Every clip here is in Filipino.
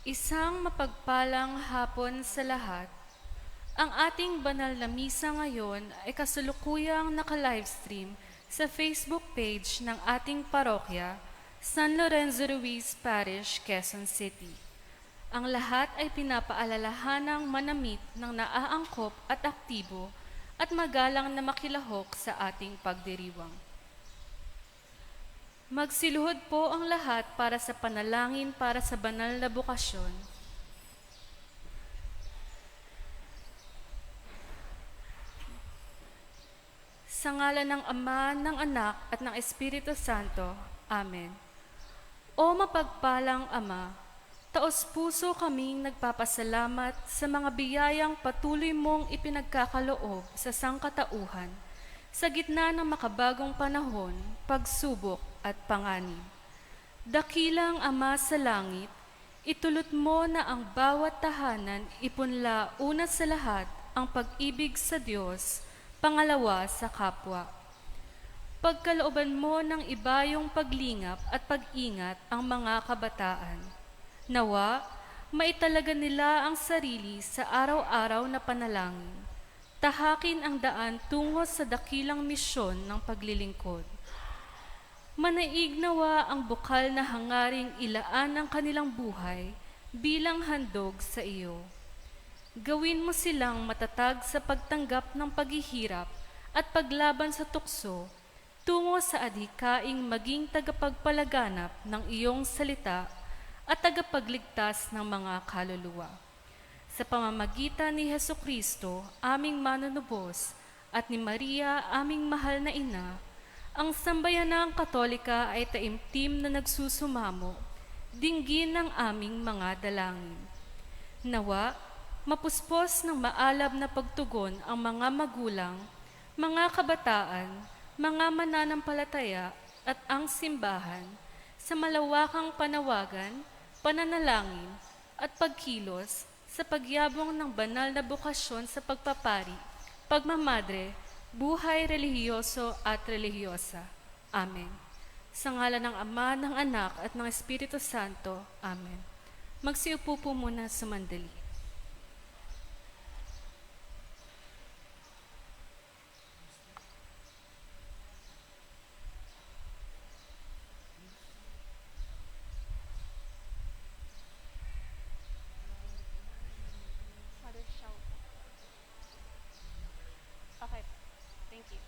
Isang mapagpalang hapon sa lahat. Ang ating banal na misa ngayon ay kasulukuyang naka-livestream sa Facebook page ng ating parokya, San Lorenzo Ruiz Parish, Quezon City. Ang lahat ay pinapaalalahanang manamit ng naaangkop at aktibo at magalang na makilahok sa ating pagdiriwang. Magsiluhod po ang lahat para sa panalangin para sa banal na bukasyon. Sa ngalan ng Ama, ng Anak, at ng Espiritu Santo. Amen. O mapagpalang Ama, taos-puso kaming nagpapasalamat sa mga biyayang patuloy mong ipinagkakaloob sa sangkatauhan sa gitna ng makabagong panahon, pagsubok at panganib. Dakilang Ama sa langit, itulot mo na ang bawat tahanan ipunla una sa lahat ang pag-ibig sa Diyos, pangalawa sa kapwa. Pagkalooban mo ng ibayong paglingap at pag-ingat ang mga kabataan. Nawa, maitalaga nila ang sarili sa araw-araw na panalangin. Tahakin ang daan tungo sa dakilang misyon ng paglilingkod. Manaig nawa ang bukal na hangaring ilaan ang kanilang buhay bilang handog sa iyo. Gawin mo silang matatag sa pagtanggap ng paghihirap at paglaban sa tukso tungo sa adhikaing maging tagapagpalaganap ng iyong salita at tagapagligtas ng mga kaluluwa. Sa pamamagitan ni Hesukristo, aming manunubos, at ni Maria, aming mahal na ina, ang sambayanang Katolika ay taimtim na nagsusumamo, dinggin ng aming mga dalangin. Nawa, mapuspos ng maalab na pagtugon ang mga magulang, mga kabataan, mga mananampalataya at ang simbahan sa malawakang panawagan, pananalangin at pagkilos sa pagyabong ng banal na bukasyon sa pagpapari, pagmamadre, buhay relihiyoso at relihiyosa. Amen. Sa ngalan ng Ama, ng Anak at ng Espiritu Santo. Amen. Magsiupo po muna sa mandali. Okay. Thank you.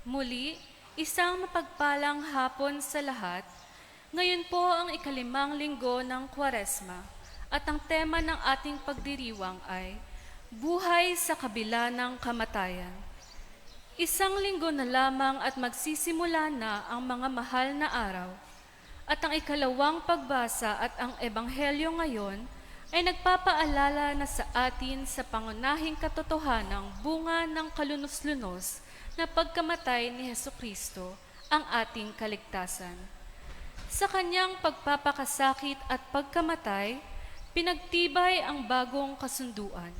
Muli, isang mapagpalang hapon sa lahat. Ngayon po ang ikalimang linggo ng Kwaresma at ang tema ng ating pagdiriwang ay Buhay sa kabila ng kamatayan. Isang linggo na lamang at magsisimula na ang mga mahal na araw. At ang ikalawang pagbasa at ang ebanghelyo ngayon ay nagpapaalala na sa atin sa pangunahing katotohanang bunga ng kalunos-lunos na pagkamatay ni Hesukristo, ang ating kaligtasan. Sa kanyang pagpapakasakit at pagkamatay, pinagtibay ang bagong kasunduan.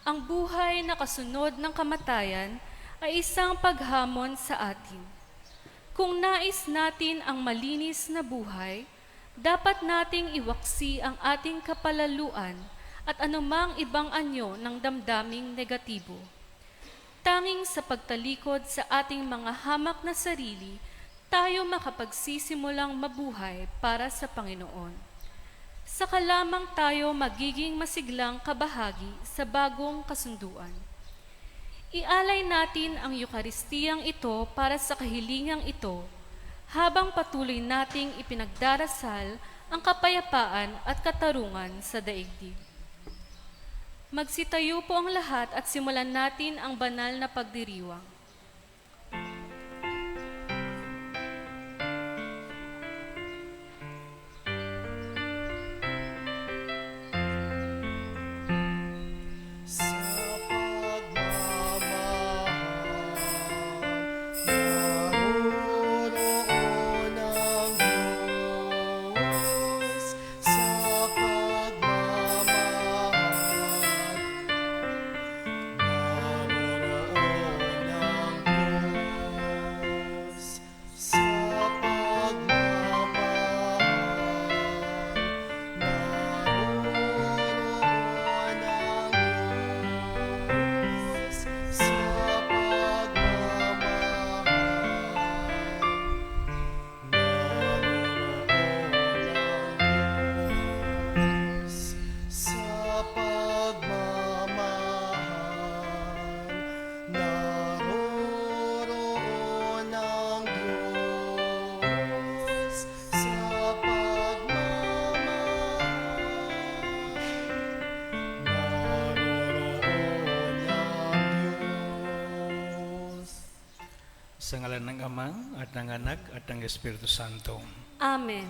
Ang buhay na kasunod ng kamatayan ay isang paghamon sa atin. Kung nais natin ang malinis na buhay, dapat nating iwaksi ang ating kapalaluan at anumang ibang anyo ng damdaming negatibo. Tanging sa pagtalikod sa ating mga hamak na sarili, tayo makapagsisimulang mabuhay para sa Panginoon. Saka lamang tayo magiging masiglang kabahagi sa bagong kasunduan. Ialay natin ang Eukaristiyang ito para sa kahilingang ito, habang patuloy nating ipinagdarasal ang kapayapaan at katarungan sa daigdig. Magsitayo po ang lahat at simulan natin ang banal na pagdiriwang. Sa ngalan ng Ama at ng Anak at ng Espiritu Santo. Amen.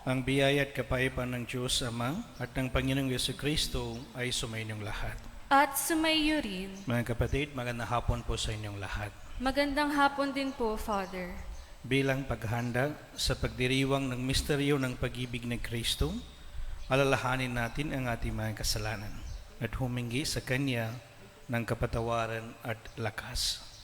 Ang biyaya at kapayapaan ng Diyos Ama at ng Panginoong Jesucristo ay sumainyong lahat. At sumaiyo rin. Mga kapatid, magandang hapon po sa inyong lahat. Magandang hapon din po, Father. Bilang paghahanda sa pagdiriwang ng misteryo ng pag-ibig ng Kristo, alalahanin natin ang ating mga kasalanan at humingi sa Kanya ng kapatawaran at lakas.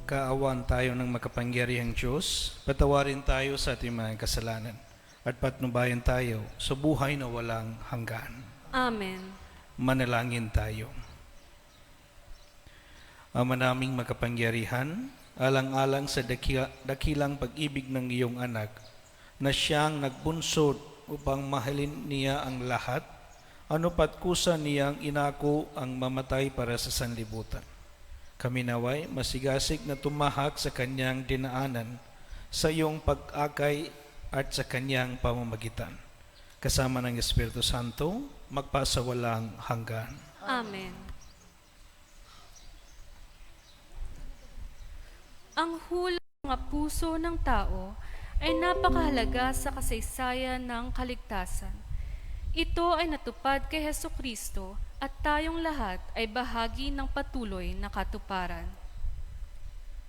Kaawaan tayo ng makapangyarihang Diyos, patawarin tayo sa ating mga kasalanan, at patnubayan tayo sa buhay na walang hanggan. Amen. Manalangin tayo. Ama naming makapangyarihan, alang-alang sa dakilang pag-ibig ng iyong anak na siyang nagbunsod upang mahalin niya ang lahat, ano pat kusa niyang inako ang mamatay para sa sanlibutan. Kami naway masigasig na tumahak sa kanyang dinaanan sa iyong pag-akay at sa kanyang pamamagitan. Kasama ng Espiritu Santo, magpasawalang hanggan. Amen. Ang hula ng mga puso ng tao ay napakahalaga sa kasaysayan ng kaligtasan. Ito ay natupad kay Hesukristo at tayong lahat ay bahagi ng patuloy na katuparan.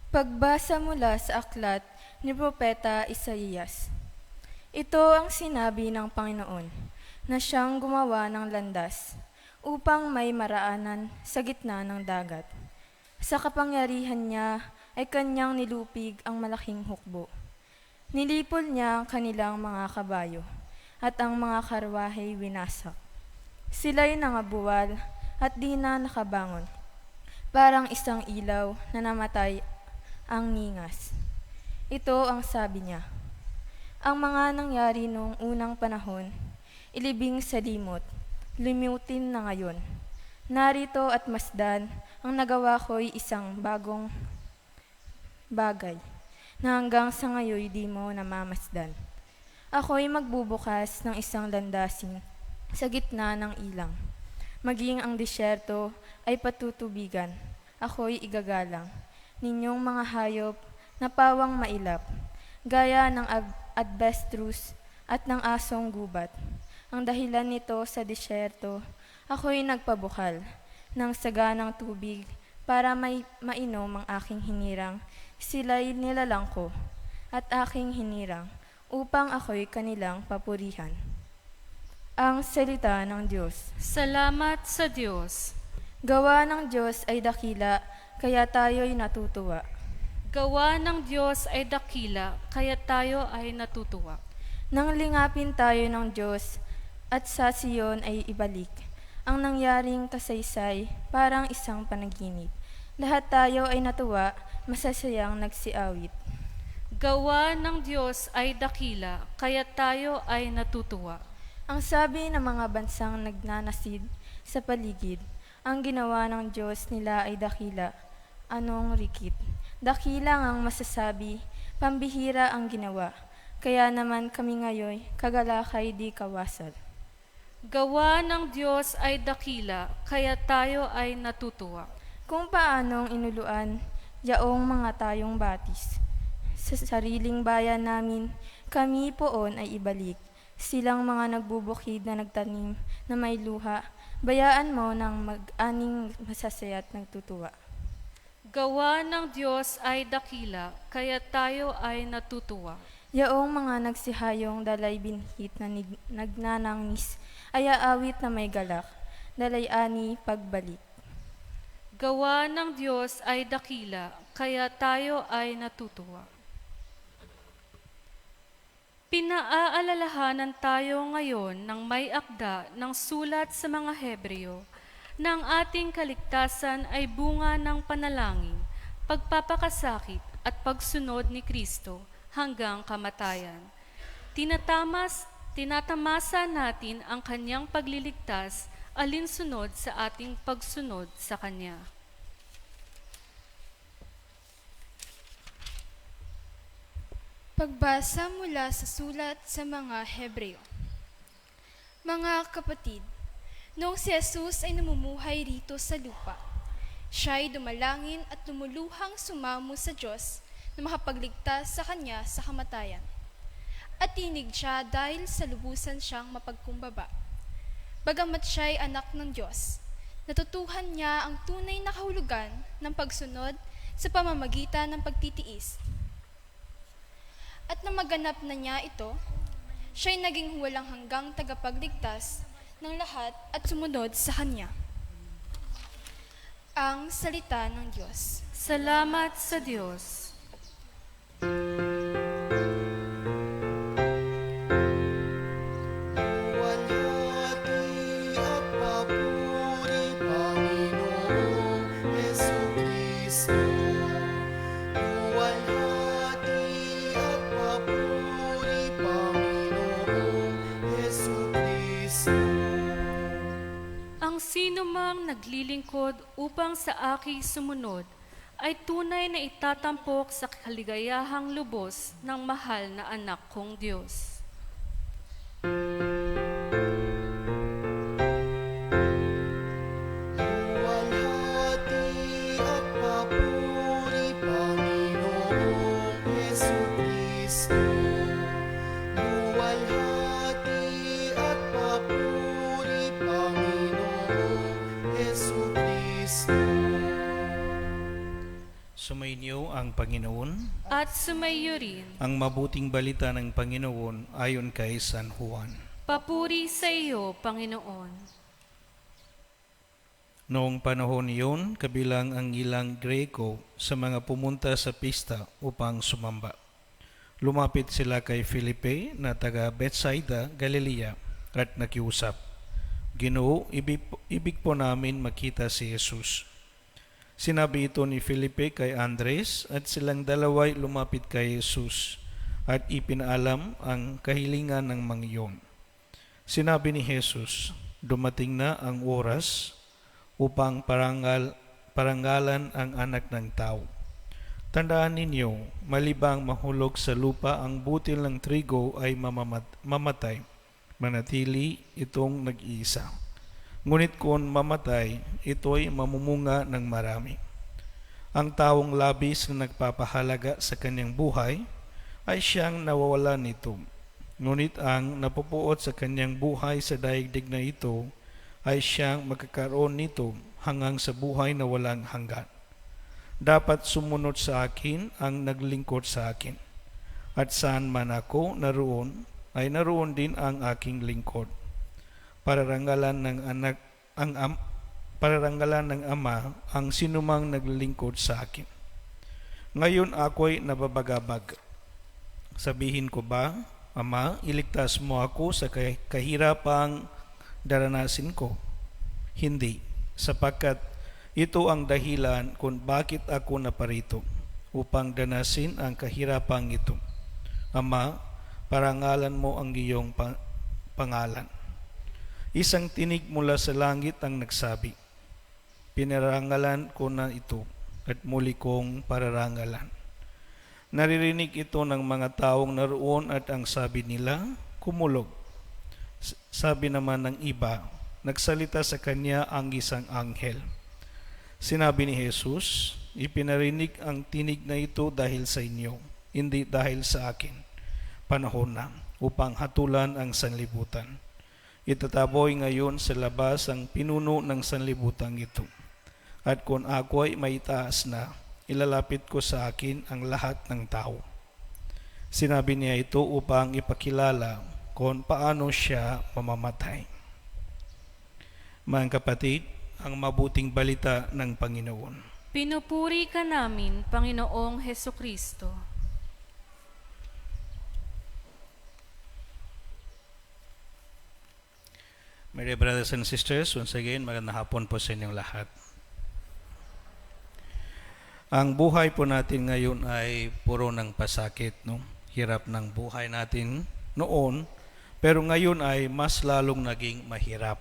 Pagbasa mula sa aklat ni Propeta Isaías. Ito ang sinabi ng Panginoon na siyang gumawa ng landas upang may maraanan sa gitna ng dagat. Sa kapangyarihan niya ay kanyang nilupig ang malaking hukbo. Nilipol niya ang kanilang mga kabayo at ang mga karwahe winasak. Sila'y nangabuwal at di na nakabangon. Parang isang ilaw na namatay ang ngingas. Ito ang sabi niya. Ang mga nangyari noong unang panahon, ilibing sa limot, limutin na ngayon. Narito at masdan, ang nagawa ko'y isang bagong bagay na hanggang sa ngayon di mo namamasdan. Ako'y magbubukas ng isang landasin sa gitna ng ilang. Maging ang disyerto ay patutubigan. Ako'y igagalang. Ninyong mga hayop na pawang mailap, gaya ng adbestrus at ng asong gubat. Ang dahilan nito sa disyerto, ako'y nagpabukal ng saganang tubig para mainom ang aking hinirang. Sila'y nilalang ko at aking hinirang upang ako'y kanilang papurihan. Ang salita ng Diyos. Salamat sa Diyos. Gawa ng Diyos ay dakila, kaya tayo'y natutuwa. Gawa ng Diyos ay dakila, kaya tayo ay natutuwa. Nang lingapin tayo ng Diyos at sa Siyon ay ibalik, ang nangyaring kasaysay parang isang panaginip. Lahat tayo ay natuwa, masasayang nagsiawit. Gawa ng Diyos ay dakila, kaya tayo ay natutuwa. Ang sabi ng mga bansang nagnanasid sa paligid, ang ginawa ng Diyos nila ay dakila. Anong rikit? Dakila ang masasabi, pambihira ang ginawa. Kaya naman kami ngayon, kagalakay di kawasal. Gawa ng Diyos ay dakila, kaya tayo ay natutuwa. Kung paanong inuluan, yaong mga tayong batis. Sa sariling bayan namin, kami poon ay ibalik. Silang mga nagbubukid na nagtanim na may luha, bayaan mo ng mag-aning masasaya at nagtutuwa. Gawa ng Diyos ay dakila, kaya tayo ay natutuwa. Yaong mga nagsihayong dalay binhit na nagnanangis, ay aawit na may galak, dalay ani pagbalik. Gawa ng Diyos ay dakila, kaya tayo ay natutuwa. Pinaaalalahanan tayo ngayon ng may akda ng sulat sa mga Hebreo na ang ating kaligtasan ay bunga ng panalangin, pagpapakasakit at pagsunod ni Kristo hanggang kamatayan. Tinatamasa natin ang kanyang pagliligtas alinsunod sa ating pagsunod sa kanya. Pagbasa mula sa sulat sa mga Hebreo. Mga kapatid, noong si Jesus ay namumuhay rito sa lupa, siya ay dumalangin at lumuluhang sumamo sa Diyos na makapagligtas sa kanya sa kamatayan. At tinig siya dahil sa lubusan siyang mapagkumbaba. Bagamat siya ay anak ng Diyos, natutuhan niya ang tunay na kahulugan ng pagsunod sa pamamagitan ng pagtitiis. At nang maganap na niya ito, siya'y naging walang hanggang tagapagligtas ng lahat at sumunod sa Kanya. Ang salita ng Diyos. Salamat sa Diyos. kung sino mang naglilingkod upang sa aking sumunod, ay tunay na itatampok sa kaligayahang lubos ng mahal na anak kong Diyos. Luwalhati at papuri, Panginoong Jesucristo. Luwalhati at papuri, Panginoong Jesucristo. Sumainyo ang Panginoon. At sumayo rin, Ang mabuting balita ng Panginoon ayon kay San Juan. papuri sa iyo, Panginoon. Noong panahon iyon, kabilang ang ilang Greko sa mga pumunta sa pista upang sumamba. Lumapit sila kay Felipe na taga Bethsaida, Galilea, at nakiusap, "Ginoo, ibig po namin makita si Jesus." Sinabi ito ni Felipe kay Andres at silang dalaway lumapit kay Jesus at ipinaalam ang kahilingan ng mga iyon. Sinabi ni Jesus, "Dumating na ang oras upang parangalan ang anak ng tao. Tandaan ninyo, malibang mahulog sa lupa ang butil ng trigo ay mamatay, manatili itong nag-iisa. Ngunit kung mamatay, ito'y mamumunga ng marami. Ang taong labis na nagpapahalaga sa kanyang buhay ay siyang nawawalan nito. Ngunit ang napupuot sa kanyang buhay sa daigdig na ito ay siyang magkakaroon nito hanggang sa buhay na walang hanggan. Dapat sumunod sa akin ang naglingkod sa akin. At saan man ako naroon, ay naroon din ang aking lingkod. Pararangalan ng Ama ang sinumang naglilingkod sa akin. Ngayon ako'y nababagabag. Sabihin ko ba, Ama, iligtas mo ako sa kahirapang daranasin ko? Hindi, sapagkat ito ang dahilan kung bakit ako naparito, upang danasin ang kahirapang ito. Ama, parangalan mo ang iyong pangalan." Isang tinig mula sa langit ang nagsabi, "Pinarangalan ko na ito at muli kong pararangalan." Naririnig ito ng mga taong naroon at ang sabi nila, kumulog. Sabi naman ng iba, nagsalita sa kanya ang isang anghel. Sinabi ni Jesus, "Ipinarinig ang tinig na ito dahil sa inyo, hindi dahil sa akin. Panahon na upang hatulan ang sanlibutan. Itataboy ngayon sa labas ang pinuno ng sanlibutan ito. At kung ako'y maitaas na, ilalapit ko sa akin ang lahat ng tao." Sinabi niya ito upang ipakilala kung paano siya mamamatay. Mga kapatid, ang mabuting balita ng Panginoon. Pinupuri ka namin, Panginoong Hesukristo. My dear brothers and sisters, once again, magandang hapon po sa inyong lahat. Ang buhay po natin ngayon ay puro ng pasakit, no? Hirap ng buhay natin noon, pero ngayon ay mas lalong naging mahirap.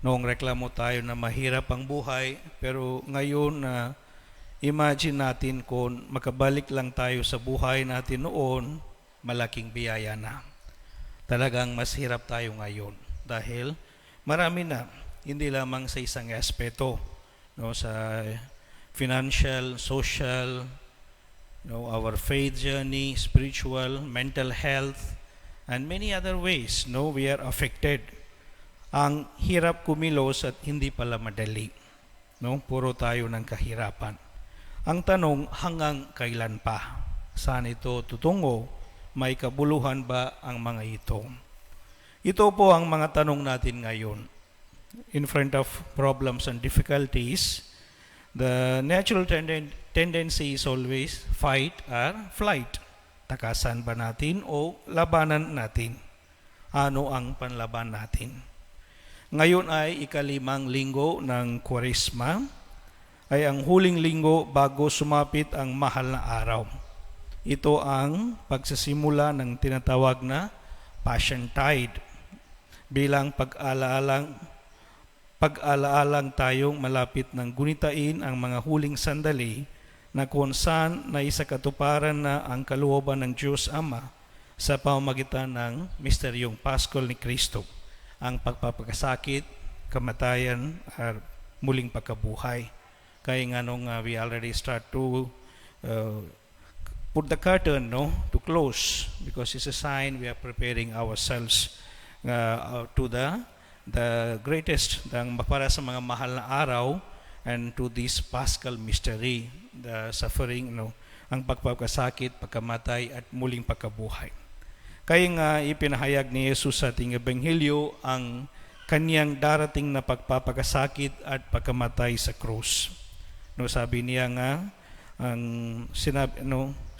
Noong reklamo tayo na mahirap ang buhay, pero ngayon na imagine natin kung makabalik lang tayo sa buhay natin noon, malaking biyaya na. Talagang mas hirap tayo ngayon dahil marami na, hindi lamang sa isang aspeto, no, sa financial, social, no, our faith journey, spiritual, mental health, and many other ways, no, we are affected. Ang hirap kumilos at hindi pala madali, no, puro tayo ng kahirapan. Ang tanong, hanggang kailan pa? Saan ito tutungo? May kabuluhan ba ang mga ito? Ito po ang mga tanong natin ngayon. In front of problems and difficulties, the natural tendency is always fight or flight. Takasan ba natin o labanan natin? Ano ang panlaban natin? Ngayon ay ika-5 linggo ng Kwaresma, ay ang huling linggo bago sumapit ang mahal na araw. Ito ang pagsisimula ng tinatawag na Passion Tide bilang pag-alaalang pag-alaalang tayong malapit ng gunitain ang mga huling sandali na kung saan na isakatuparan na ang kalooban ng Diyos Ama sa pamamagitan ng misteryong Paschal ni Kristo, ang pagpapakasakit, kamatayan, at muling pagkabuhay. Kaya nga nung we already start to put the curtain to close, because it's a sign we are preparing ourselves to the greatest, para sa mga mahal na araw, and to this Paschal mystery, the suffering, ang pagpapakasakit, pagkamatay, at muling pagkabuhay. Kaya nga ipinahayag ni Jesus sa ating Ebanghelyo ang kanyang darating na pagpapakasakit at pagkamatay sa krus. Sabi niya nga,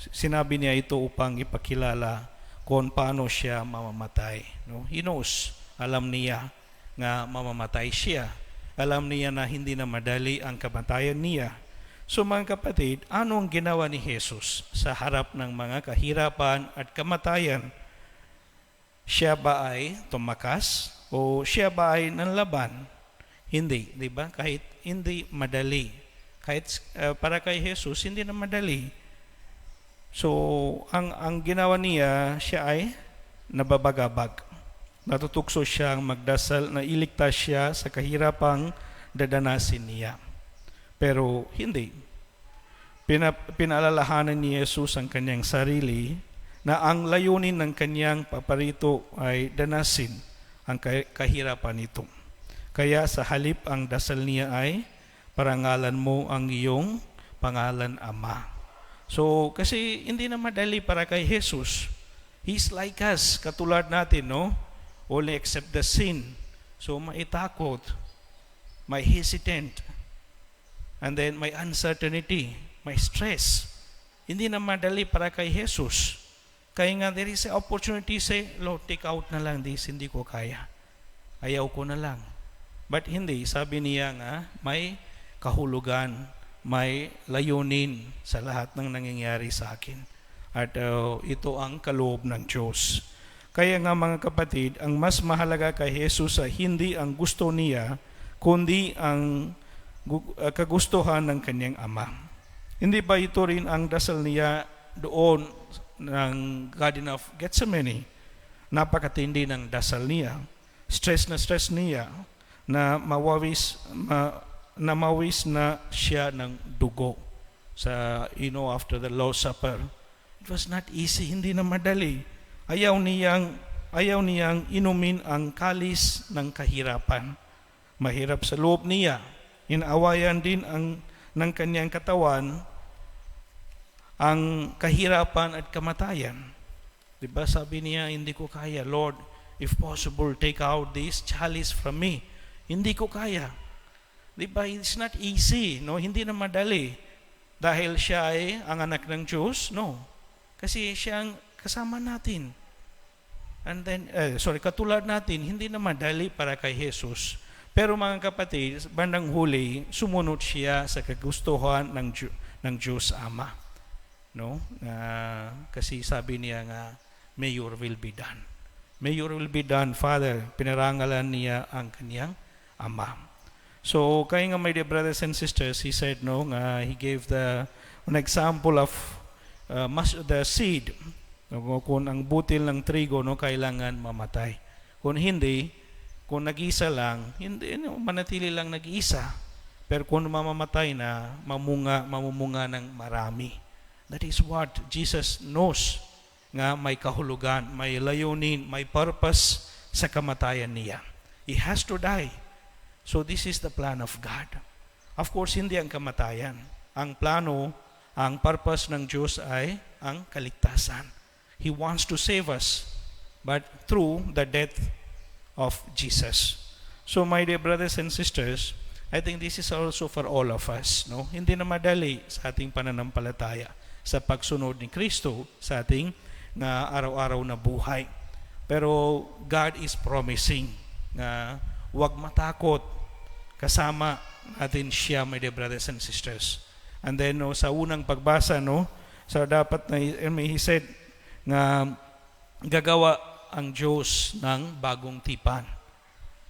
sinabi niya ito upang ipakilala kung paano siya mamamatay. He knows, alam niya nga mamamatay siya. Alam niya na hindi na madali ang kamatayan niya. So mga kapatid, ano ang ginawa ni Jesus sa harap ng mga kahirapan at kamatayan? Siya ba ay tumakas o siya ba ay nanlaban? Hindi, di ba? Kahit hindi madali. Kahit para kay Jesus, hindi na madali. So, ang ginawa niya, siya ay nababagabag. Natutukso siyang magdasal na iligtas siya sa kahirapang dadanasin niya. Pero hindi. Pinaalalahanan ni Jesus ang kanyang sarili na ang layunin ng kanyang paparito ay danasin ang kahirapan nito. Kaya sa halip ang dasal niya ay, parangalan mo ang iyong pangalan, Ama. So, kasi hindi na madali para kay Jesus. He's like us, katulad natin, only accept the sin. So, may takot, may hesitant, and then may uncertainty, may stress. Hindi na madali para kay Jesus. Kaya nga, there is an opportunity, say, Lord, take out na lang this, hindi ko kaya. Ayaw ko na lang. But hindi, sabi niya nga, may kahulugan, may layunin sa lahat ng nangyayari sa akin. At ito ang kaloob ng Diyos. Kaya nga mga kapatid, ang mas mahalaga kay Jesus ay hindi ang gusto niya, kundi ang kagustuhan ng kanyang Ama. Hindi ba ito rin ang dasal niya doon ng Garden of Gethsemane? Napakatindi ng dasal niya. Stress niya na mawis na siya ng dugo sa after the Lord's Supper. It was not easy, hindi na madali. Ayaw niyang inumin ang kalis ng kahirapan. Mahirap sa loob niya. Inaawayan din ng kanyang katawan ang kahirapan at kamatayan. Diba sabi niya, hindi ko kaya, Lord, if possible, take out this chalice from me. Hindi ko kaya. Diba, it's not easy, hindi na madali. Dahil siya ay ang anak ng Diyos? No. Kasi siya ang kasama natin. And then, katulad natin, hindi na madali para kay Jesus. Pero mga kapatid, bandang huli, sumunod siya sa kagustuhan ng Diyos Ama. Kasi sabi niya nga, may your will be done. May your will be done, Father. Pinarangalan niya ang kanyang Ama. So, kaya nga my dear brothers and sisters, he said, he gave an example of the seed. Kung ang butil ng trigo, kailangan mamatay. Kung hindi, kung nag-isa lang, hindi, manatili lang nag-isa. Pero kung mamamatay na, mamumunga ng marami. That is what Jesus knows, nga may kahulugan, may layunin, may purpose sa kamatayan niya. He has to die. So this is the plan of God. Of course, hindi ang kamatayan. Ang plano, ang purpose ng Diyos ay ang kaligtasan. He wants to save us, but through the death of Jesus. So my dear brothers and sisters, I think this is also for all of us. Hindi na madali sa ating pananampalataya sa pagsunod ni Kristo sa ating araw-araw na buhay. Pero God is promising na huwag matakot, kasama natin siya, my dear brothers and sisters. And then sa unang pagbasa, sa dapat na he said nga gagawa ang Diyos ng bagong tipan.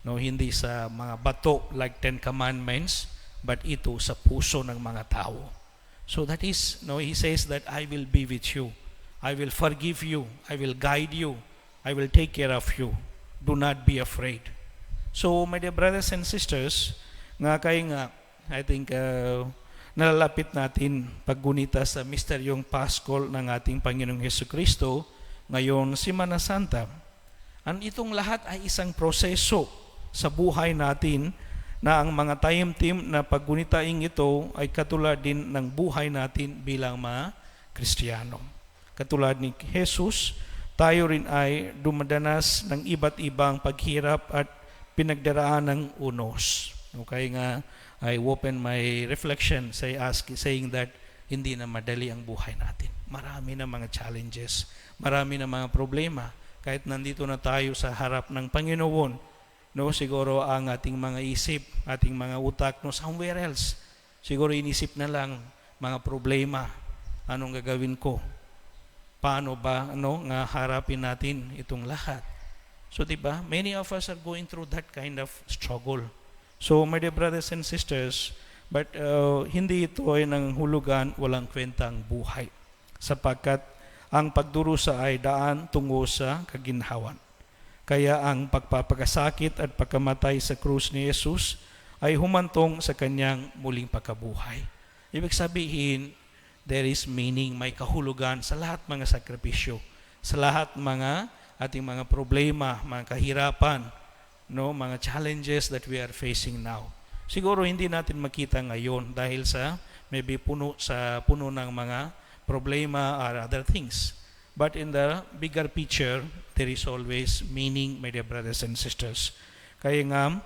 No, hindi sa mga bato like Ten Commandments, but ito sa puso ng mga tao. So that is, no, he says that I will be with you. I will forgive you. I will guide you. I will take care of you. Do not be afraid. So, my dear brothers and sisters, I think, nalalapit natin paggunita sa misteryong Paschal ng ating Panginoong Hesus Kristo ngayon, Semana Santa. Itong lahat ay isang proseso sa buhay natin na ang mga taimtim na paggunitain ito ay katulad din ng buhay natin bilang mga Kristiyano. Katulad ni Jesus, tayo rin ay dumadanas ng iba't ibang paghirap at pinagdaraan ng unos. Okay nga, I open my reflection saying that hindi na madali ang buhay natin. Marami na mga challenges, marami na mga problema. Kahit nandito na tayo sa harap ng Panginoon, no, siguro ang ating mga isip, ating mga utak, no, somewhere else. Siguro inisip na lang mga problema. Anong gagawin ko? Paano ba nga harapin natin itong lahat? So, diba, many of us are going through that kind of struggle. So, my dear brothers and sisters, but hindi ito ay nanghulugan walang kwentang buhay. Sapagkat ang pagdurusa ay daan tungo sa kaginhawan. Kaya ang pagpapakasakit at pagkamatay sa krus ni Jesus ay humantong sa kanyang muling pagkabuhay. Ibig sabihin, there is meaning, may kahulugan sa lahat mga sakripisyo, sa lahat mga ating mga problema, mga kahirapan, no, mga challenges that we are facing now. Siguro hindi natin makita ngayon dahil sa maybe puno ng mga problema or other things. But in the bigger picture, there is always meaning, my dear brothers and sisters. Kaya nga,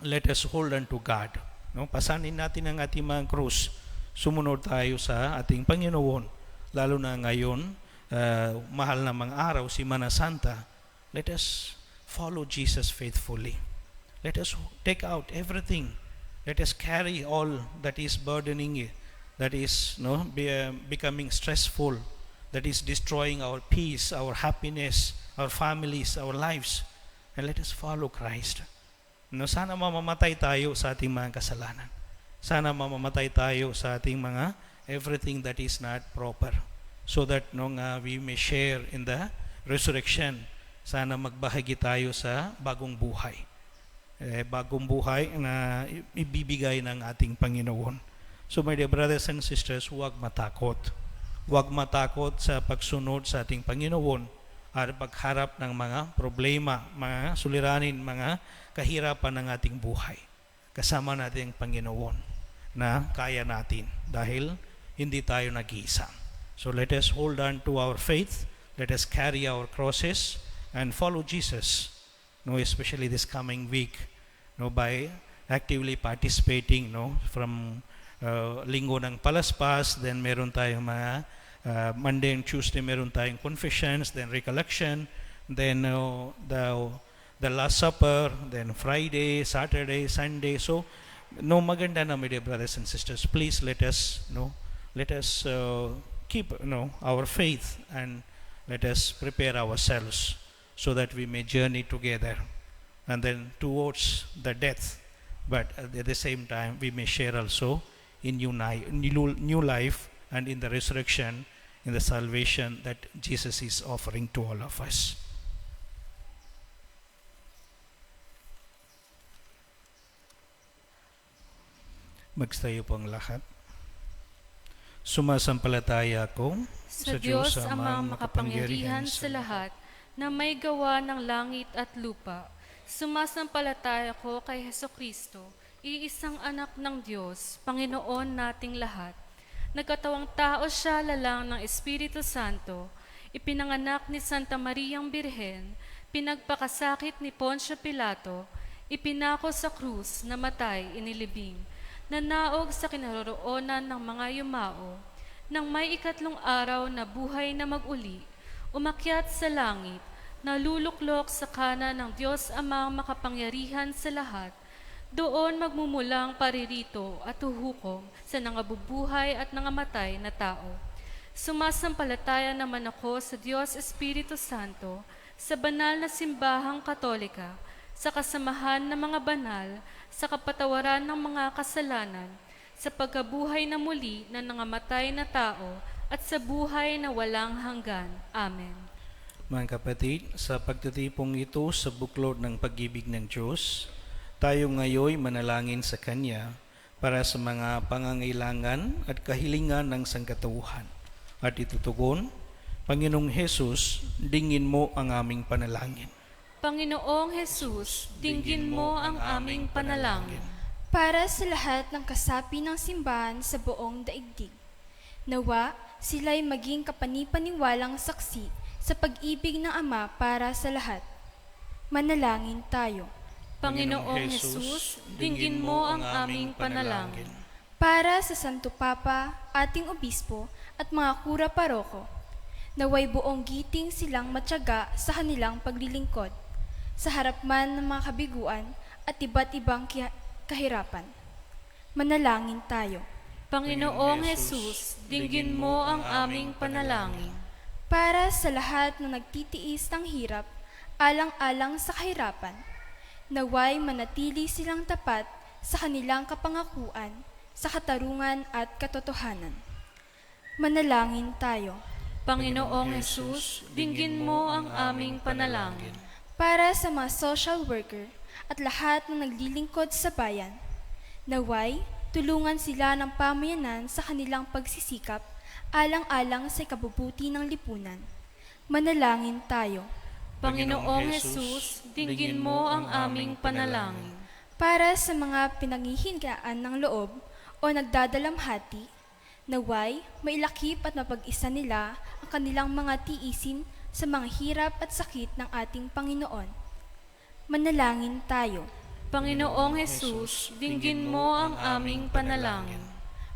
let us hold on to God. No? Pasanin natin ang ating mga krus. Sumunod tayo sa ating Panginoon. Lalo na ngayon, mahal na mga araw, Semana Santa, let us follow Jesus faithfully. Let us take out everything. Let us carry all that is burdening you, that is becoming stressful, that is destroying our peace, our happiness, our families, our lives. And let us follow Christ. Sana mamamatay tayo sa ating mga kasalanan. Sana mamamatay tayo sa ating mga everything that is not proper. So that we may share in the resurrection. Sana magbahagi tayo sa bagong buhay. Bagong buhay na ibibigay ng ating Panginoon. So my dear brothers and sisters, huwag matakot. Huwag matakot sa pagsunod sa ating Panginoon at pagharap ng mga problema, mga suliranin, mga kahirapan ng ating buhay. Kasama natin ang Panginoon na kaya natin dahil hindi tayo nag-iisa. So let us hold on to our faith, let us carry our crosses and follow Jesus, especially this coming week, by actively participating from linggo ng palaspas, then meron tayong mga Monday and Tuesday meron tayong confessions, then recollection, then the Last Supper, then Friday, Saturday, Sunday. So maganda na, my dear brothers and sisters. Please let us keep our faith and let us prepare ourselves so that we may journey together and then towards the death, but at the same time we may share also in new life and in the resurrection, in the salvation that Jesus is offering to all of us. Magtayo po ang lahat. Sumasampalataya ako Sa Diyos amang makapangyarihan sa lahat, na may gawa ng langit at lupa. Sumasampalataya ko kay Hesukristo, iisang anak ng Diyos, Panginoon nating lahat. Nagkatawang tao siya lalang ng Espiritu Santo, ipinanganak ni Santa Mariang Birhen, pinagpakasakit ni Poncio Pilato, ipinako sa krus, namatay, inilibing, nanaog sa kinaroroonan ng mga yumao, nang may ikatlong araw na buhay na mag-uli, umakyat sa langit, naluluklok sa kanan ng Diyos Amang makapangyarihan sa lahat, doon magmumulang paririto at huhukom sa nangabubuhay at nangamatay na tao. Sumasampalataya naman ako sa Diyos Espiritu Santo, sa banal na simbahang katolika, sa kasamahan ng mga banal, sa kapatawaran ng mga kasalanan, sa pagkabuhay na muli na nangamatay na tao, at sa buhay na walang hanggan. Amen. Mga kapatid, sa pagtitipong ito sa buklod ng pag-ibig ng Diyos, tayo ngayon manalangin sa Kanya para sa mga pangangailangan at kahilingan ng sangkatauhan. At itutugon, Panginoong Hesus, dingin mo ang aming panalangin. Panginoong Jesus, dinggin mo ang aming panalangin. Para sa lahat ng kasapi ng simbahan sa buong daigdig, nawa sila'y maging kapanipaniwalang saksi sa pag-ibig ng Ama para sa lahat. Manalangin tayo. Panginoong Jesus, dinggin mo ang aming panalangin. Para sa Santo Papa, ating Obispo at mga kura paroko, naway buong giting silang matyaga sa kanilang paglilingkod, sa harap man ng mga kabiguan at iba't ibang kahirapan. Manalangin tayo. Panginoong Jesus, dinggin mo ang aming panalangin. Para sa lahat na nagtitiis ng hirap, alang-alang sa kahirapan, naway manatili silang tapat sa kanilang kapangakuan, sa katarungan at katotohanan. Manalangin tayo. Panginoong Jesus, dinggin mo ang aming panalangin. Para sa mga social worker at lahat ng naglilingkod sa bayan, naway tulungan sila ng pamayanan sa kanilang pagsisikap alang-alang sa ikabubuti ng lipunan. Manalangin tayo. Panginoong Jesus, dinggin mo ang aming panalangin. Para sa mga pinanghihingaan ng loob o nagdadalamhati, naway mailakip at mapag-isa nila ang kanilang mga tiisin sa mga hirap at sakit ng ating Panginoon. Manalangin tayo. Panginoong Jesus, dinggin mo ang aming panalangin.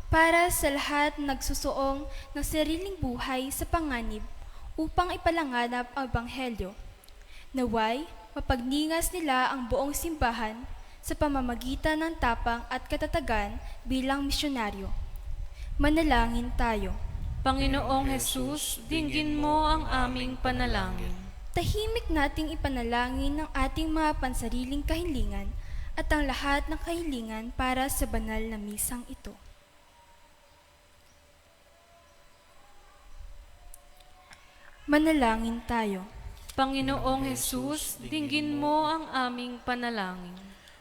Para sa lahat na nagsusuong ng sariling buhay sa panganib upang ipalanganap ang Ebanghelyo, naway mapagningas nila ang buong simbahan sa pamamagitan ng tapang at katatagan bilang misyonaryo. Manalangin tayo. Panginoong Jesus, dinggin mo ang aming panalangin. Tahimik nating ipanalangin ang ating mga pansariling kahilingan at ang lahat ng kahilingan para sa banal na misang ito. Manalangin tayo. Panginoong Jesus, dinggin mo ang aming panalangin.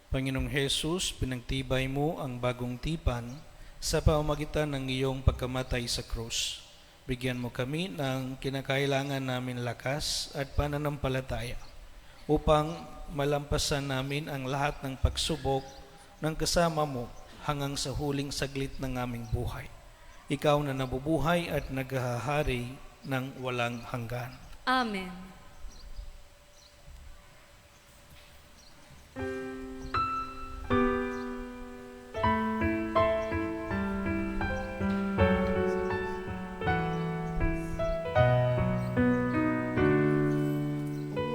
Panginoong Hesus, pinagtibay mo ang bagong tipan sa pamamagitan ng iyong pagkamatay sa krus. Bigyan mo kami ng kinakailangan namin lakas at pananampalataya upang malampasan namin ang lahat ng pagsubok ng kasama mo hanggang sa huling saglit ng aming buhay. Ikaw na nabubuhay at naghahari ng walang hanggan. Amen.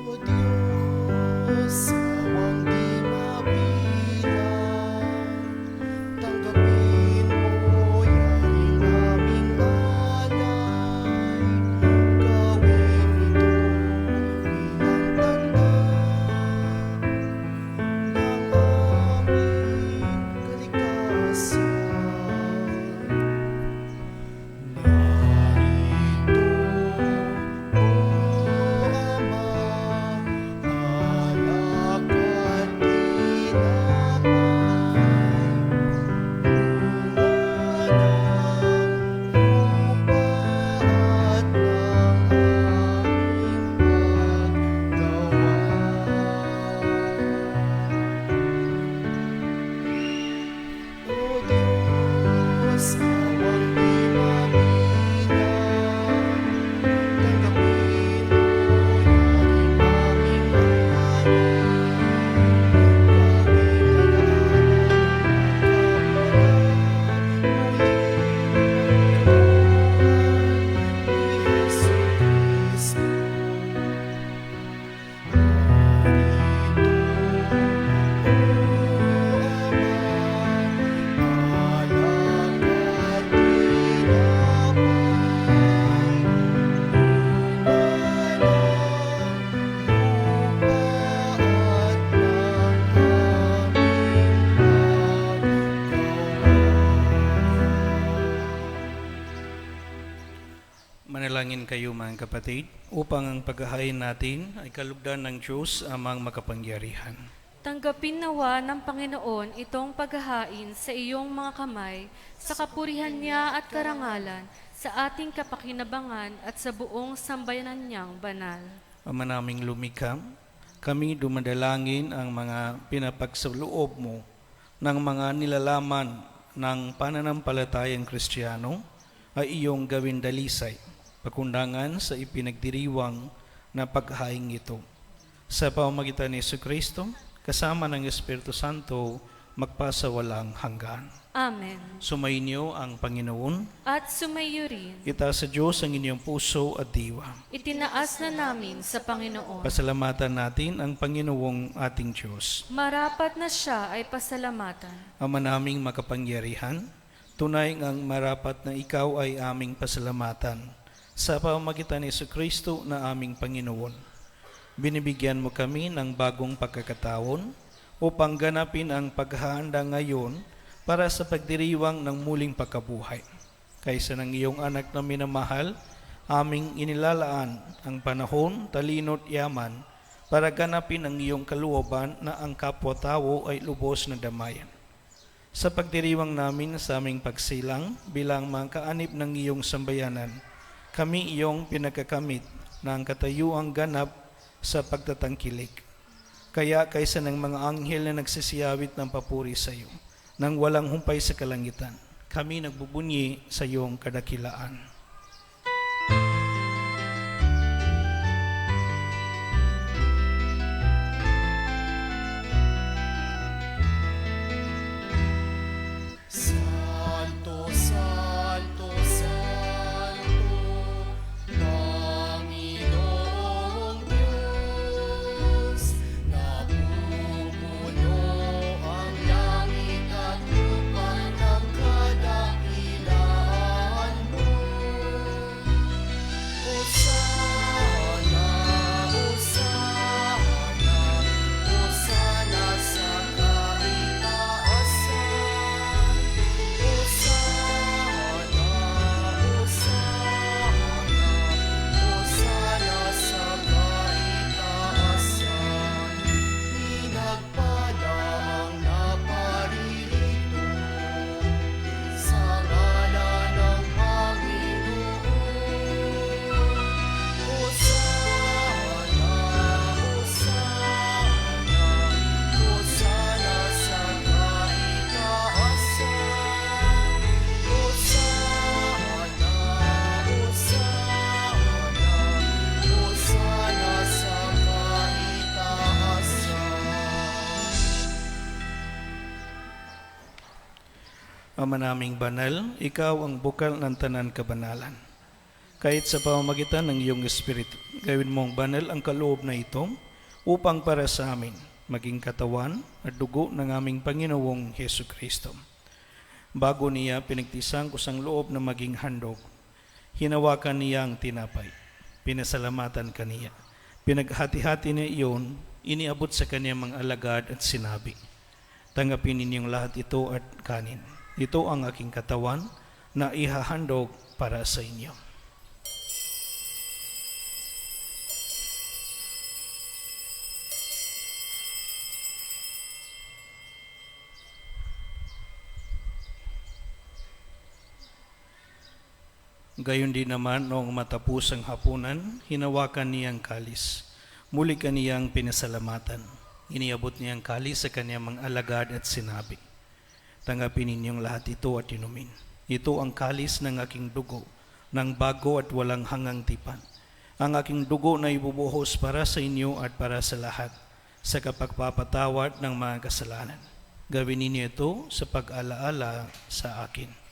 O Diyos, awang di mabilang, tanggapin mo yaring aming alay, gawin ito Manalangin kayo mga kapatid upang ang paghahain natin ay kalugdan ng Diyos amang makapangyarihan. Tanggapin nawa ng Panginoon itong paghahain sa iyong mga kamay, sa kapurihan niya at karangalan, sa ating kapakinabangan at sa buong sambayanan niyang banal. Ama naming lumikha, kami dumadalangin ang mga pinapagsaloob mo ng mga nilalaman ng pananampalatayang Kristiyano ay iyong gawin dalisay, pakundangan sa ipinagdiriwang na paghahaing ito. Sa pamamagitan ni Jesucristo, kasama ng Espiritu Santo, magpasawalang hanggan. Amen. Sumainyo ang Panginoon. At sumayo rin, Itaas sa Diyos ang inyong puso at diwa. itinaas na namin sa Panginoon. Pasalamatan natin ang Panginoong ating Diyos. Marapat na siya ay pasalamatan. Ama naming makapangyarihan, tunay ngang marapat na ikaw ay aming pasalamatan sa pamamagitan ni Jesucristo na aming Panginoon. Binibigyan mo kami ng bagong pagkakataon upang ganapin ang paghahanda ngayon para sa pagdiriwang ng muling pagkabuhay. Kaysa ng iyong anak na minamahal, aming inilalaan ang panahon, talino't yaman para ganapin ang iyong kalooban na ang kapwa-tao ay lubos na damayan. Sa pagdiriwang namin sa aming pagsilang bilang mga kaanib ng iyong sambayanan, kami iyong pinagkakamit ng katayuang ganap sa pagtatangkilik. Kaya kaysa ng mga anghel na nagsisiyawit ng papuri sa iyo, nang walang humpay sa kalangitan, kami nagbubunyi sa iyong kadakilaan. Santo, Santo, Santo, Panginoong Diyos, napumuno ang langit at lupa ng kadakilaan mo. Hosana, Hosana, Hosana sa kaitaasan. Hosana, Hosana, Hosana sa kaitaasan. Pinagpala ang naparirito sa ngalan ng Panginoon. Hosana, Hosana, Hosana sa kaitaasan. Hosana, Hosana, Hosana sa kaitaasan. Ama naming banal, ikaw ang bukal ng tanan kabanalan. Kahit sa pamamagitan ng iyong Espiritu, gawin mong banal ang kaloob na ito upang para sa amin maging katawan at dugo ng aming Panginoong Hesu Kristo. Bago niya pinagtisang kusang loob na maging handog, hinawakan niya ang tinapay, pinasalamatan kaniya. Pinaghati-hati niya iyon, iniabot sa kanyang mga alagad at sinabi, tanggapin ninyong lahat ito at kanin. Ito ang aking katawan na ihahandog para sa inyo. Gayon din naman noong matapos ang hapunan, hinawakan niyang kalis. Muli kaniyang pinasalamatan. Iniabot niyang kalis sa kanyang mga alagad at sinabi, tanggapin ninyong lahat ito at inumin. Ito ang kalis ng aking dugo, ng bago at walang hangang tipan. Ang aking dugo na ibubuhos para sa inyo at para sa lahat, sa kapagpapatawad ng mga kasalanan. Gawin ninyo ito sa pag-alaala sa akin.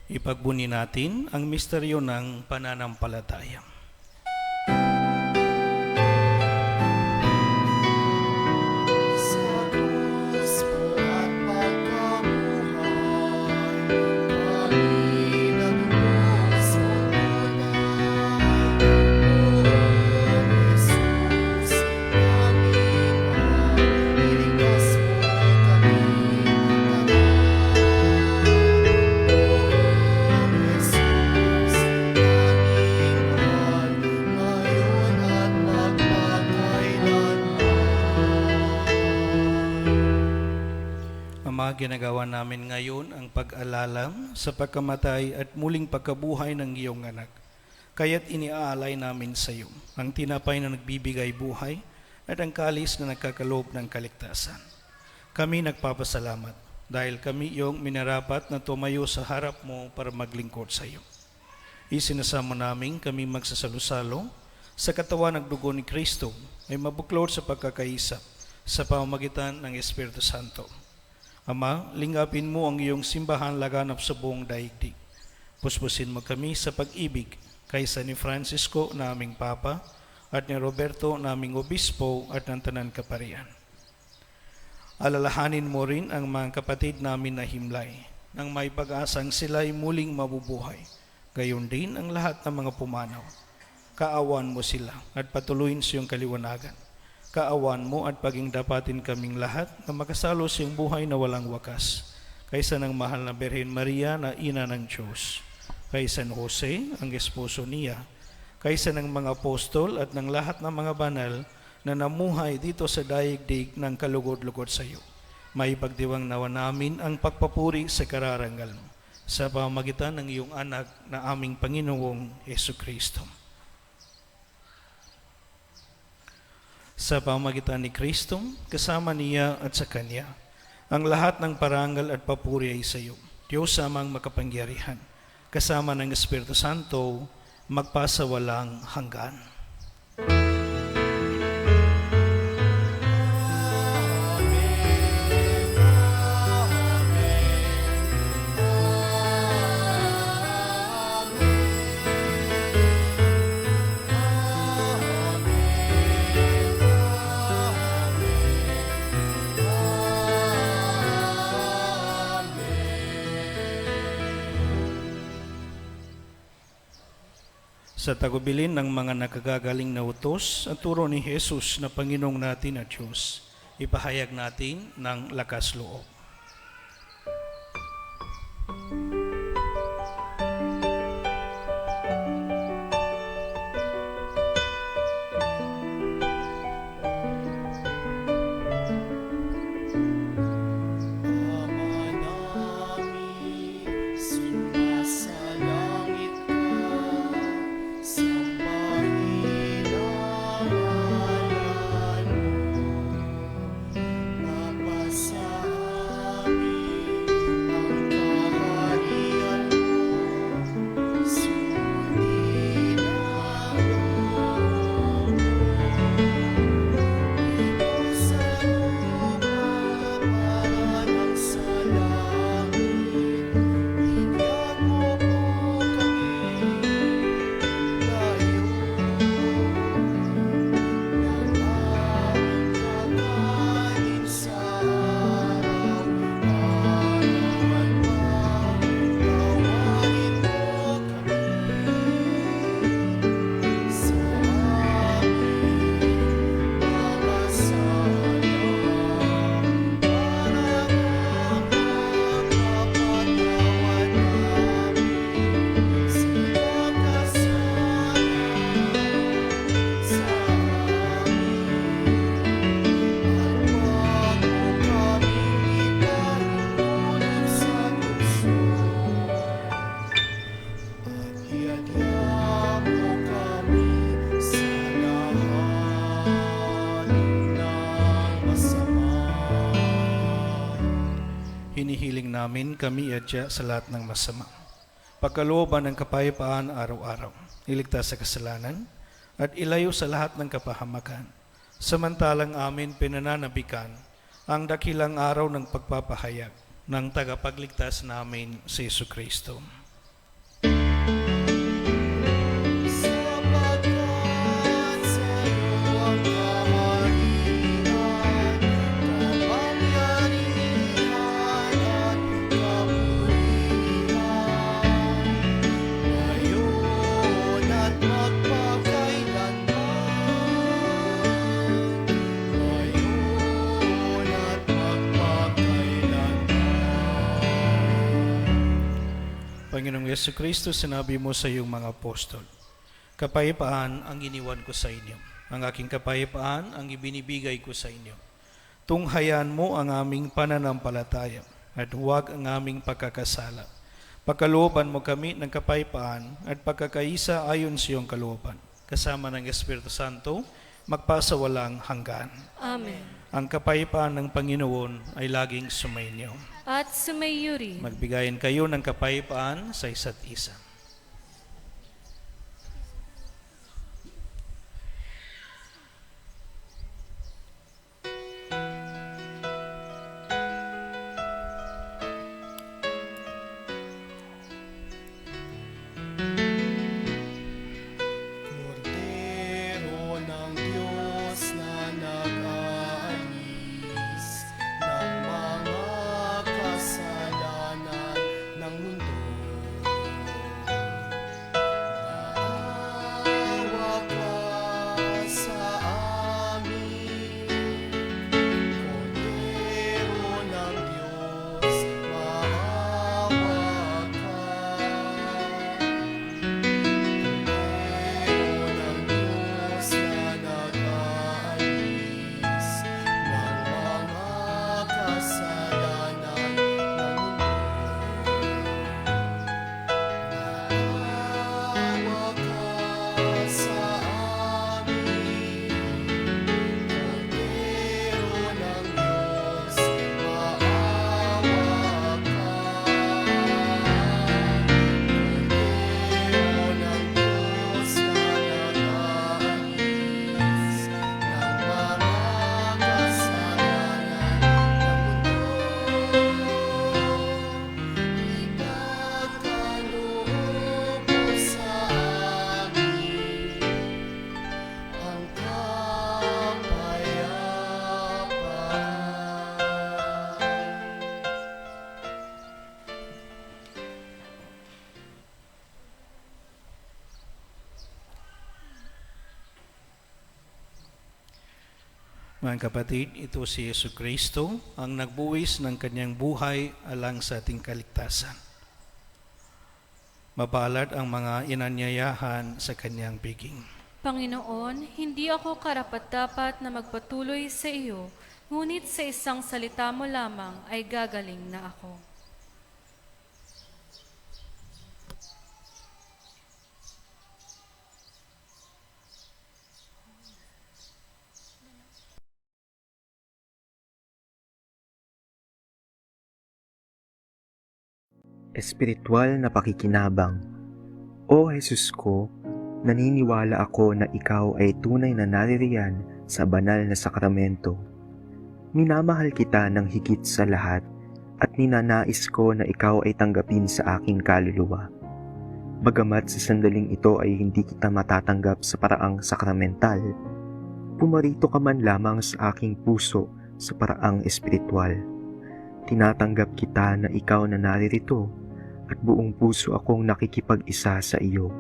Ipagbuni natin ang misteryo ng pananampalataya. Sa krus mo at pagkabuhay, kami nagbuhos mong tunay. O Jesus, kami ginagawa namin ngayon ang pag-alala sa pagkamatay at muling pagkabuhay ng iyong anak. Kaya't iniaalay namin sa iyo ang tinapay na nagbibigay buhay at ang kalis na nagkakaloob ng kaligtasan. Kami nagpapasalamat dahil kami iyong minarapat na tumayo sa harap mo para maglingkod sa iyo. Isinasamo namin kami magsasalo-salo sa katawan ng dugo ni Kristo ay mabuklod sa pagkakaisa sa pamamagitan ng Espiritu Santo. Ama, lingapin mo ang iyong simbahan laganap sa buong daigdig. Puspusin mo kami sa pag-ibig kaysa ni Francisco na aming Papa at ni Roberto na aming Obispo at ng Tanan Kaparian. Alalahanin mo rin ang mga kapatid namin na himlay nang may pag-asang sila'y muling mabubuhay. Gayon din ang lahat ng mga pumanaw. Kaawan mo sila at patuloyin sa iyong kaliwanagan. Kaawan mo at paging dapatin kaming lahat na makasalo sa iyong buhay na walang wakas. Kaysa ng mahal na Birhen Maria na ina ng Diyos. Kay San Jose, ang esposo niya, kaysa ng mga apostol at ng lahat ng mga banal na namuhay dito sa daigdig ng kalugod-lugod sa iyo. May pagdiwang nawa namin ang pagpapuri sa kararangal mo sa pamamagitan ng iyong anak na aming Panginoong Jesucristo. Sa pamamagitan ni Kristo, kasama niya at sa Kanya, ang lahat ng parangal at papuri ay sa iyo, Diyos amang makapangyarihan, kasama ng Espiritu Santo, magpasawalang hanggan. Sa tagubilin ng mga nakagagaling na utos at turo ni Jesus na Panginoong natin at Diyos, ipahayag natin ng lakas loob. Hinihiling namin kami adya sa lahat ng masama. Pagkalooban ng kapayapaan araw-araw, iligtas sa kasalanan, at ilayo sa lahat ng kapahamakan. Samantalang amin pinananabikan ang dakilang araw ng pagpapahayag ng tagapagligtas namin si Jesucristo. Panginoong Jesucristo, sinabi mo sa iyong mga apostol, kapayapaan ang iniwan ko sa inyo. Ang aking kapayapaan ang ibinibigay ko sa inyo. Tunghayan mo ang aming pananampalataya at huwag ang aming pagkakasala. Pagkalooban mo kami ng kapayapaan at pagkakaisa ayon sa iyong kalooban. Kasama ng Espiritu Santo, magpasawalang hanggan. Amen. Ang kapayapaan ng Panginoon ay laging sumainyo. At sumayyuri. Magbigayin kayo ng kapayapaan sa isa't isa. Kordero ng Diyos na nag-aalis ng mga kasalanan ng mundo. Maawa ka sa amin. Kordero ng Diyos, maawa ka. Kordero ng Diyos na nag-aalis ng mga kasalanan ng mundo. Maawa ka sa amin. Kordero ng Diyos, maawa ka. Kordero ng Diyos na nag-aalis ng mga kasalanan ng mundo. Ipagkaloob mo sa amin ang kapayapaan. Mga kapatid, ito si Yesu Kristo, ang nagbuwis ng kanyang buhay alang sa ating kaligtasan. Mapalad ang mga inanyayahan sa kanyang piging. Panginoon, hindi ako karapat-dapat na magpatuloy sa iyo, ngunit sa isang salita mo lamang ay gagaling na ako. Espiritual na pakikinabang. O Jesus ko, naniniwala ako na ikaw ay tunay na naririyan sa banal na sakramento. Minamahal kita ng higit sa lahat at ninanais ko na ikaw ay tanggapin sa aking kaluluwa. Bagamat sa sandaling ito ay hindi kita matatanggap sa paraang sakramental, pumarito ka man lamang sa aking puso sa paraang espiritual. Tinatanggap kita na ikaw na naririto at buong puso akong nakikipag-isa sa iyo.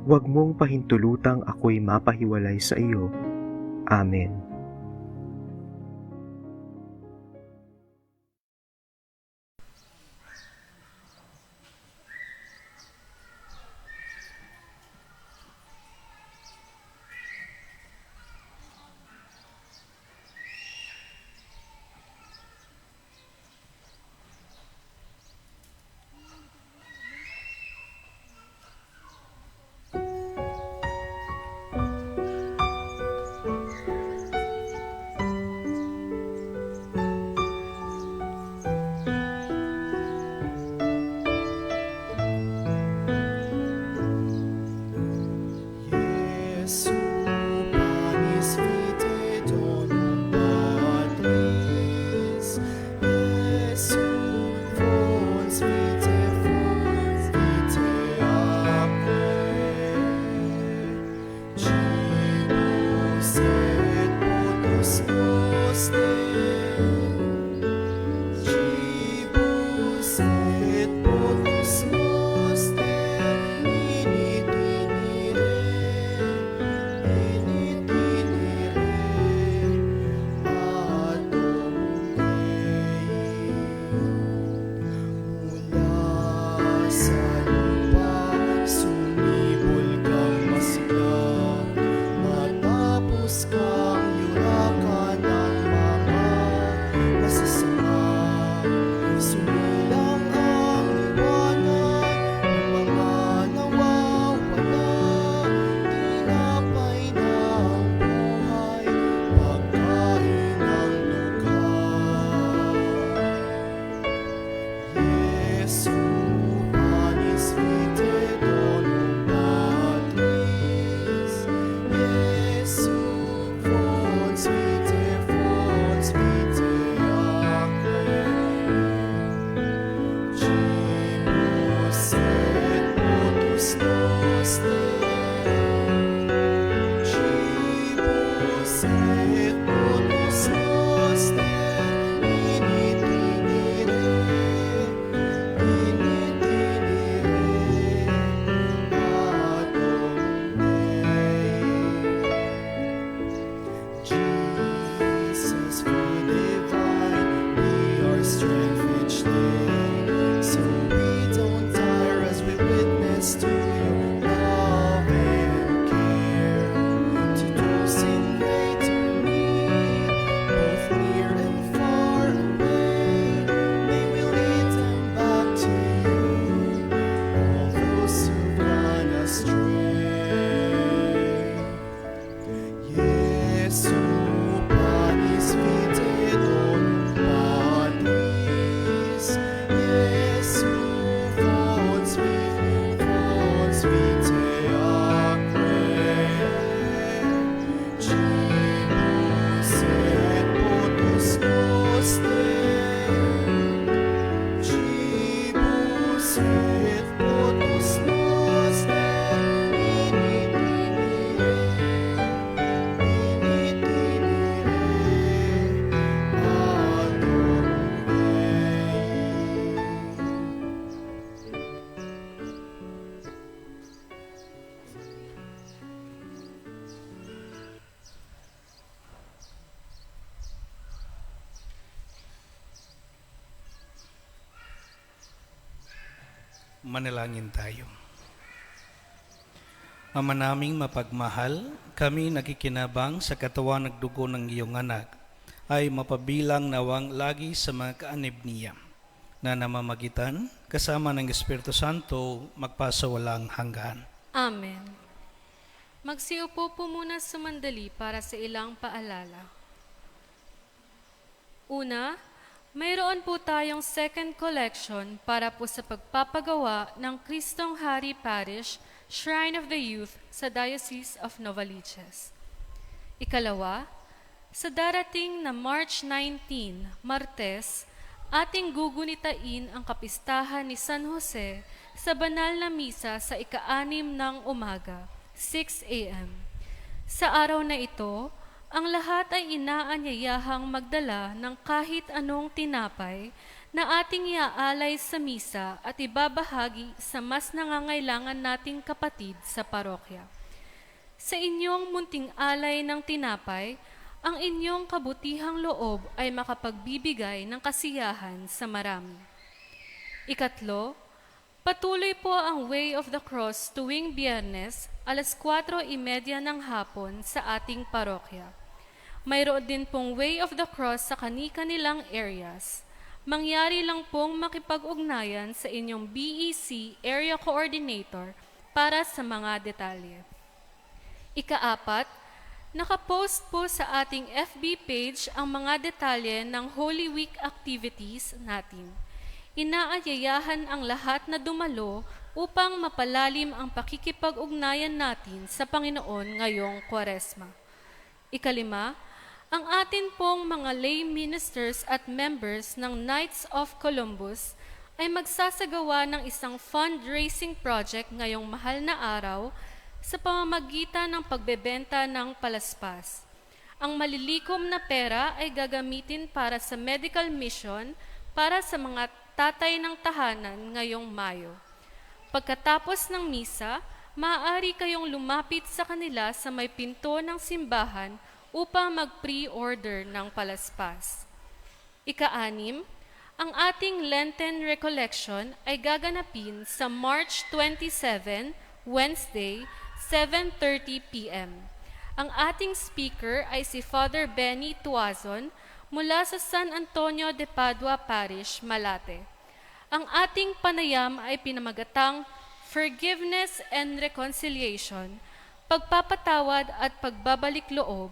Huwag mong pahintulutang ako'y mapahiwalay sa iyo. Amen. Manalangin tayo. Ama naming mapagmahal, kami nakikinabang sa katawan at dugo ng iyong anak ay mapabilang nawang lagi sa mga kaanib niya na namamagitan kasama ng Espiritu Santo magpasawalang hanggan. Amen. Magsiupo po muna sumandali para sa ilang paalala. Una, mayroon po tayong second collection para po sa pagpapagawa ng Kristong Hari Parish Shrine of the Youth sa Diocese of Novaliches. Ikalawa, sa darating na March 19, Martes, ating gugunitain ang kapistahan ni San Jose sa banal na misa sa ika-6 ng umaga, 6 a.m. Sa araw na ito, ang lahat ay inaanyayahang magdala ng kahit anong tinapay na ating iaalay sa misa at ibabahagi sa mas nangangailangan nating kapatid sa parokya. Sa inyong munting alay ng tinapay, ang inyong kabutihang loob ay makapagbibigay ng kasiyahan sa marami. Ikatlo, patuloy po ang Way of the Cross tuwing Biyernes, alas 4:30 ng hapon sa ating parokya. Mayroon din pong Way of the Cross sa kani-kanilang areas. Mangyari lang pong makipag-ugnayan sa inyong BEC Area Coordinator para sa mga detalye. Ika-4, nakapost po sa ating FB page ang mga detalye ng Holy Week activities natin. Inaanyayahan ang lahat na dumalo upang mapalalim ang pakikipag-ugnayan natin sa Panginoon ngayong Kwaresma. Ika-5, ang atin pong mga lay ministers at members ng Knights of Columbus ay magsasagawa ng isang fundraising project ngayong mahal na araw sa pamamagitan ng pagbebenta ng palaspas. Ang malilikom na pera ay gagamitin para sa medical mission para sa mga tatay ng tahanan ngayong Mayo. Pagkatapos ng misa, maaari kayong lumapit sa kanila sa may pinto ng simbahan upang mag-pre-order ng palaspas. Ika-6, ang ating Lenten Recollection ay gaganapin sa March 27, Wednesday, 7:30 p.m. Ang ating speaker ay si Father Benny Tuazon mula sa San Antonio de Padua Parish, Malate. Ang ating panayam ay pinamagatang Forgiveness and Reconciliation, Pagpapatawad at Pagbabalik Loob,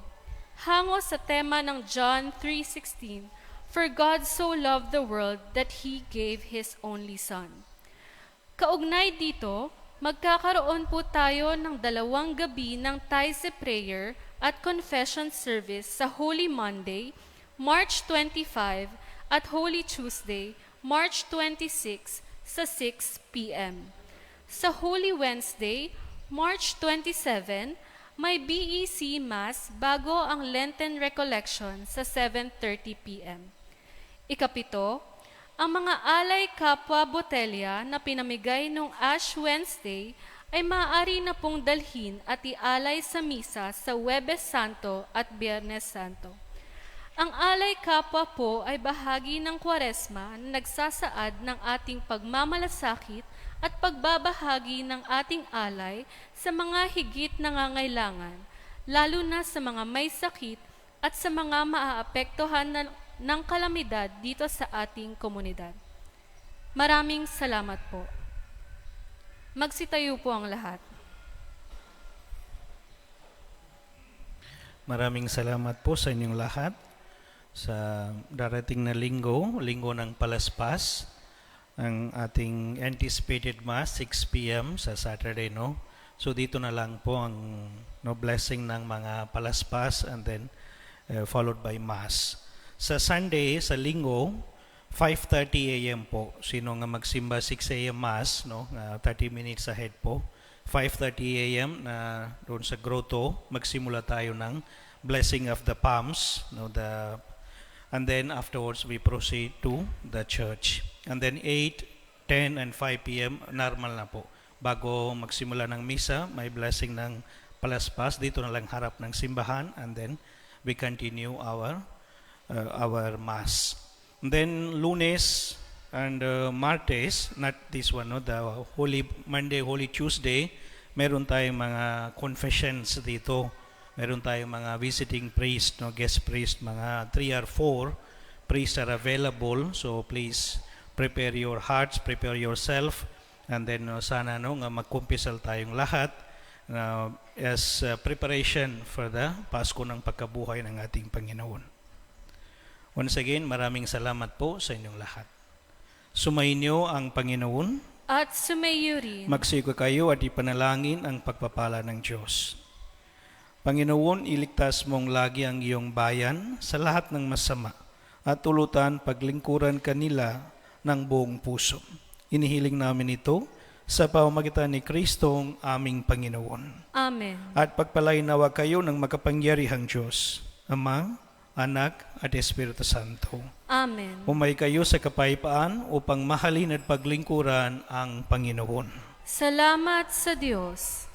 hango sa tema ng John 3:16, For God so loved the world that He gave His only Son. Kaugnay dito, magkakaroon po tayo ng 2 gabi ng Thaise Prayer at Confession Service sa Holy Monday, March 25 at Holy Tuesday, March 26 sa 6 p.m. Sa Holy Wednesday, March 27, may BEC Mass bago ang Lenten Recollection sa 7:30 p.m. Ika-7, ang mga alay kapwa botelya na pinamigay noong Ash Wednesday ay maaari na pong dalhin at ialay sa misa sa Huwebes Santo at Biyernes Santo. Ang alay kapwa po ay bahagi ng Kwaresma na nagsasaad ng ating pagmamalasakit at pagbabahagi ng ating alay sa mga higit nangangailangan, lalo na sa mga may sakit at sa mga maaapektuhan ng kalamidad dito sa ating komunidad. Maraming salamat po. Magsitayo po ang lahat. Maraming salamat po sa inyong lahat sa darating na linggo ng Palaspas. Ang ating anticipated Mass, 6 p.m. sa Saturday, no? So dito na lang po ang blessing ng mga palaspas and then followed by Mass. Sa Sunday, sa linggo, 5:30 a.m. po. Sino nga magsimba 6 a.m. Mass, no? 30 minutes ahead po. 5:30 a.m. na doon sa grotto, magsimula tayo ng blessing of the palms, no? And then afterwards we proceed to the church. And then 8, 10, and 5 p.m. normal na po. Bago magsimula ng misa, may blessing ng palaspas. Dito na lang harap ng simbahan. And then we continue our Mass. And then Lunes, And Martes, not this one, no, the Holy Monday, Holy Tuesday, meron tayong mga confessions dito. Meron tayong mga visiting priest, no, guest priest, mga 3 or 4 priests are available. So please prepare your hearts, prepare yourself, and then sana no, nga magkumpisal tayong lahat as preparation for the Pasko ng pagkabuhay ng ating Panginoon. Once again, maraming salamat po sa inyong lahat. Sumainyo ang Panginoon. At sumayo rin. Magsiko kayo at ipanalangin ang pagpapala ng Diyos. Panginoon, iligtas mong lagi ang iyong bayan sa lahat ng masama at tulutan paglingkuran kanila ng buong puso. Inihiling namin ito sa pamamagitan ni Kristong aming Panginoon. Amen. At pagpalain nawa kayo ng makapangyarihang Diyos, Ama, Anak, at Espiritu Santo. Amen. Umay kayo sa kapayapaan upang mahalin at paglingkuran ang Panginoon. Salamat sa Diyos.